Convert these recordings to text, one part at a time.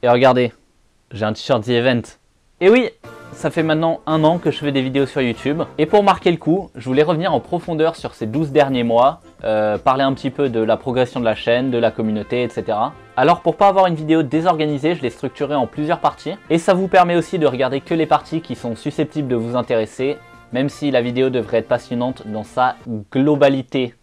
Et regardez, j'ai un t-shirt The Event. Et oui, ça fait maintenant 1 an que je fais des vidéos sur YouTube. Et pour marquer le coup, je voulais revenir en profondeur sur ces 12 derniers mois, parler un petit peu de la progression de la chaîne, de la communauté, etc. Alors pour pas avoir une vidéo désorganisée, je l'ai structurée en plusieurs parties. Et ça vous permet aussi de regarder que les parties qui sont susceptibles de vous intéresser, même si la vidéo devrait être passionnante dans sa globalité.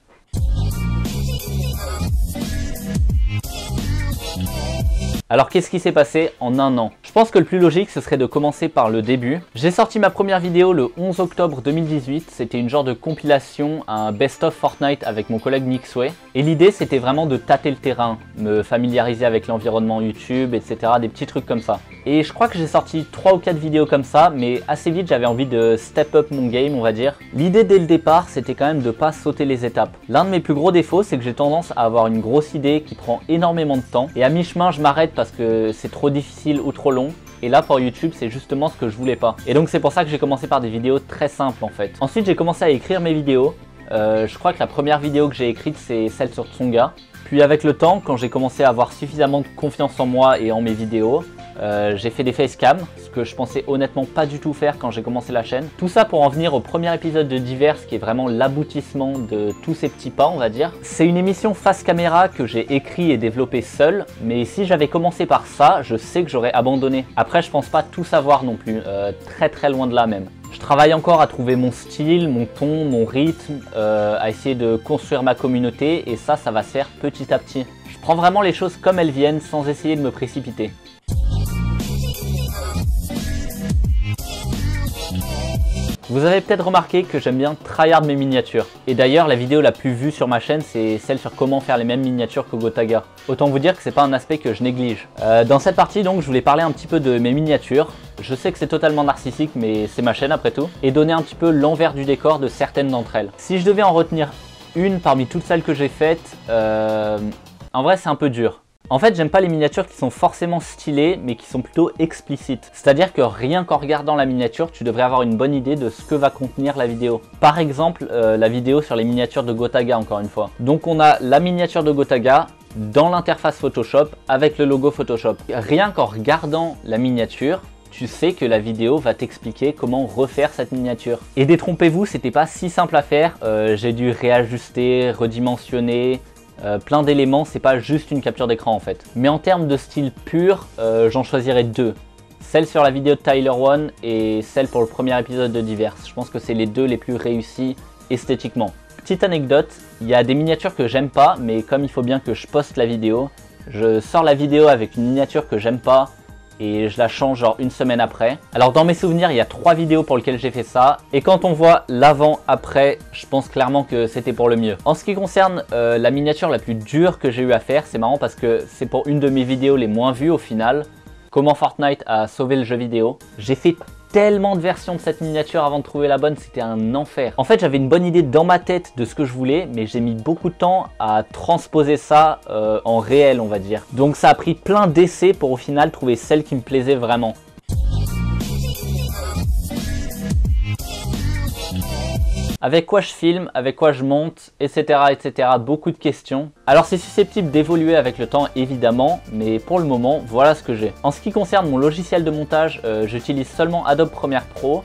Alors qu'est-ce qui s'est passé en 1 an? Je pense que le plus logique ce serait de commencer par le début. J'ai sorti ma première vidéo le 11 octobre 2018, c'était une genre de compilation, un best-of Fortnite avec mon collègue Nixway. Et l'idée c'était vraiment de tâter le terrain, me familiariser avec l'environnement YouTube, etc. Des petits trucs comme ça. Et je crois que j'ai sorti 3 ou 4 vidéos comme ça, mais assez vite j'avais envie de step up mon game on va dire. L'idée dès le départ c'était quand même de pas sauter les étapes. L'un de mes plus gros défauts c'est que j'ai tendance à avoir une grosse idée qui prend énormément de temps. Et à mi-chemin je m'arrête parce que c'est trop difficile ou trop long. Et là pour YouTube c'est justement ce que je voulais pas. Et donc c'est pour ça que j'ai commencé par des vidéos très simples en fait. Ensuite j'ai commencé à écrire mes vidéos. Je crois que la première vidéo que j'ai écrite c'est celle sur Tsonga. Puis avec le temps, quand j'ai commencé à avoir suffisamment de confiance en moi et en mes vidéos, j'ai fait des facecams, ce que je pensais honnêtement pas du tout faire quand j'ai commencé la chaîne. Tout ça pour en venir au premier épisode de Divers qui est vraiment l'aboutissement de tous ces petits pas on va dire. C'est une émission face caméra que j'ai écrit et développé seul, mais si j'avais commencé par ça, je sais que j'aurais abandonné. Après je pense pas tout savoir non plus, très loin de là même. Je travaille encore à trouver mon style, mon ton, mon rythme, à essayer de construire ma communauté et ça va se faire petit à petit. Je prends vraiment les choses comme elles viennent sans essayer de me précipiter. Vous avez peut-être remarqué que j'aime bien tryhard mes miniatures. Et d'ailleurs, la vidéo la plus vue sur ma chaîne, c'est celle sur comment faire les mêmes miniatures que Gotaga. Autant vous dire que c'est pas un aspect que je néglige. Dans cette partie, donc, je voulais parler un petit peu de mes miniatures. Je sais que c'est totalement narcissique, mais c'est ma chaîne après tout. Et donner un petit peu l'envers du décor de certaines d'entre elles. Si je devais en retenir une parmi toutes celles que j'ai faites, en vrai, c'est un peu dur. En fait, j'aime pas les miniatures qui sont forcément stylées, mais qui sont plutôt explicites. C'est-à-dire que rien qu'en regardant la miniature, tu devrais avoir une bonne idée de ce que va contenir la vidéo. Par exemple, la vidéo sur les miniatures de Gotaga, encore une fois. Donc on a la miniature de Gotaga dans l'interface Photoshop avec le logo Photoshop. Rien qu'en regardant la miniature, tu sais que la vidéo va t'expliquer comment refaire cette miniature. Et détrompez-vous, c'était pas si simple à faire. J'ai dû réajuster, redimensionner, plein d'éléments, c'est pas juste une capture d'écran en fait. Mais en termes de style pur, j'en choisirais 2. Celle sur la vidéo de Tyler One et celle pour le premier épisode de Divers. Je pense que c'est les 2 les plus réussis esthétiquement. Petite anecdote, il y a des miniatures que j'aime pas, mais comme il faut bien que je poste la vidéo, je sors la vidéo avec une miniature que j'aime pas et je la change genre 1 semaine après. Alors dans mes souvenirs, il y a 3 vidéos pour lesquelles j'ai fait ça. Et quand on voit l'avant-après, je pense clairement que c'était pour le mieux. En ce qui concerne la miniature la plus dure que j'ai eu à faire, c'est marrant parce que c'est pour une de mes vidéos les moins vues au final. Comment Fortnite a sauvé le jeu vidéo. J'ai fait tellement de versions de cette miniature avant de trouver la bonne, c'était un enfer. En fait, j'avais une bonne idée dans ma tête de ce que je voulais, mais j'ai mis beaucoup de temps à transposer ça en réel, on va dire. Donc ça a pris plein d'essais pour au final trouver celle qui me plaisait vraiment. Avec quoi je filme, avec quoi je monte, etc. etc. Beaucoup de questions. Alors c'est susceptible d'évoluer avec le temps évidemment, mais pour le moment, voilà ce que j'ai. En ce qui concerne mon logiciel de montage, j'utilise seulement Adobe Premiere Pro.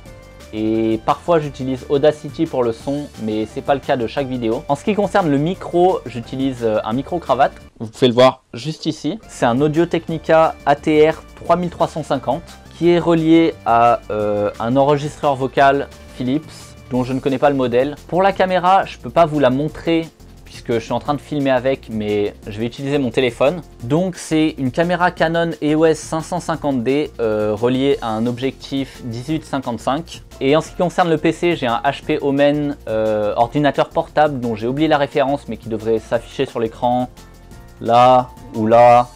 Et parfois j'utilise Audacity pour le son, mais c'est pas le cas de chaque vidéo. En ce qui concerne le micro, j'utilise un micro cravate. Vous pouvez le voir juste ici. C'est un Audio Technica ATR 3350 qui est relié à un enregistreur vocal Philips, dont je ne connais pas le modèle. Pour la caméra, je peux pas vous la montrer puisque je suis en train de filmer avec, mais je vais utiliser mon téléphone. Donc c'est une caméra Canon EOS 550D reliée à un objectif 18-55. Et en ce qui concerne le PC, j'ai un HP Omen ordinateur portable dont j'ai oublié la référence mais qui devrait s'afficher sur l'écran là, ou là,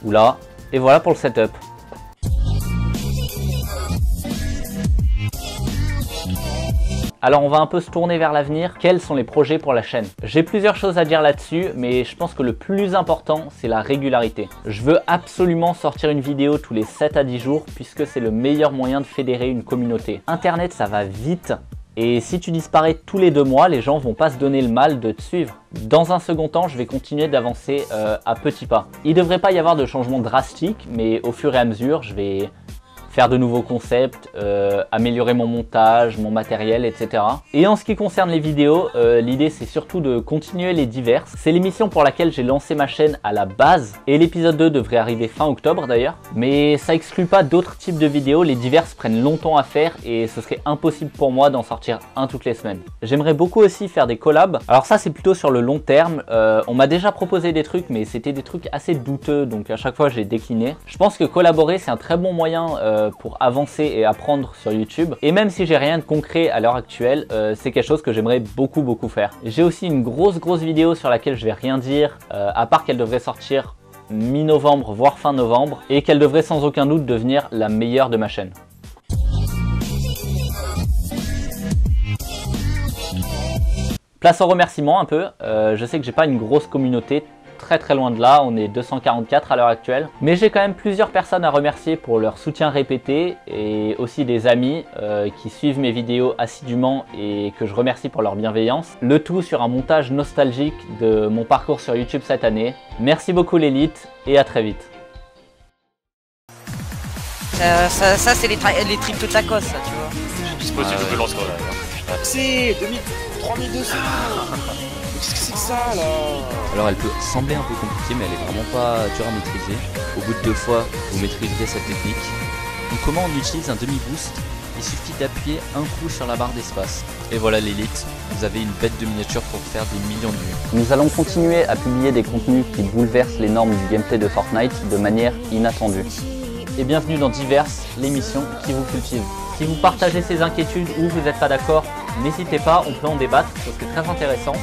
ou là. Et voilà pour le setup. Alors on va un peu se tourner vers l'avenir. Quels sont les projets pour la chaîne? J'ai plusieurs choses à dire là-dessus, mais je pense que le plus important, c'est la régularité. Je veux absolument sortir une vidéo tous les 7 à 10 jours, puisque c'est le meilleur moyen de fédérer une communauté. Internet, ça va vite. Et si tu disparais tous les 2 mois, les gens vont pas se donner le mal de te suivre. Dans un second temps, je vais continuer d'avancer à petits pas. Il devrait pas y avoir de changement drastique, mais au fur et à mesure, je vais faire de nouveaux concepts, améliorer mon montage, mon matériel, etc. Et en ce qui concerne les vidéos, l'idée c'est surtout de continuer les diverses. C'est l'émission pour laquelle j'ai lancé ma chaîne à la base, et l'épisode 2 devrait arriver fin octobre d'ailleurs. Mais ça exclut pas d'autres types de vidéos, les diverses prennent longtemps à faire et ce serait impossible pour moi d'en sortir un toutes les semaines. J'aimerais beaucoup aussi faire des collabs. Alors ça c'est plutôt sur le long terme, on m'a déjà proposé des trucs mais c'était des trucs assez douteux, donc à chaque fois j'ai décliné. Je pense que collaborer c'est un très bon moyen pour avancer et apprendre sur YouTube. Et même si j'ai rien de concret à l'heure actuelle, c'est quelque chose que j'aimerais beaucoup faire. J'ai aussi une grosse vidéo sur laquelle je vais rien dire, à part qu'elle devrait sortir mi-novembre voire fin novembre et qu'elle devrait sans aucun doute devenir la meilleure de ma chaîne. Place aux remerciements un peu. Je sais que j'ai pas une grosse communauté, très loin de là, on est 244 à l'heure actuelle. Mais j'ai quand même plusieurs personnes à remercier pour leur soutien répété et aussi des amis qui suivent mes vidéos assidûment et que je remercie pour leur bienveillance. Le tout sur un montage nostalgique de mon parcours sur YouTube cette année. Merci beaucoup l'élite et à très vite. Ça c'est les triples toute la cosse, ça, tu vois. C'est possible, je me lance quand même. C'est 3200. Qu'est-ce que c'est que ça là? Alors elle peut sembler un peu compliquée mais elle est vraiment pas dure à maîtriser. Au bout de 2 fois, vous maîtriserez cette technique. Donc comment on utilise un demi-boost? Il suffit d'appuyer un coup sur la barre d'espace. Et voilà l'élite, vous avez une bête de miniature pour faire des millions de vues. Nous allons continuer à publier des contenus qui bouleversent les normes du gameplay de Fortnite de manière inattendue. Et bienvenue dans Diverses, l'émission qui vous cultive. Si vous partagez ces inquiétudes ou vous n'êtes pas d'accord, n'hésitez pas, on peut en débattre, ce serait très intéressant.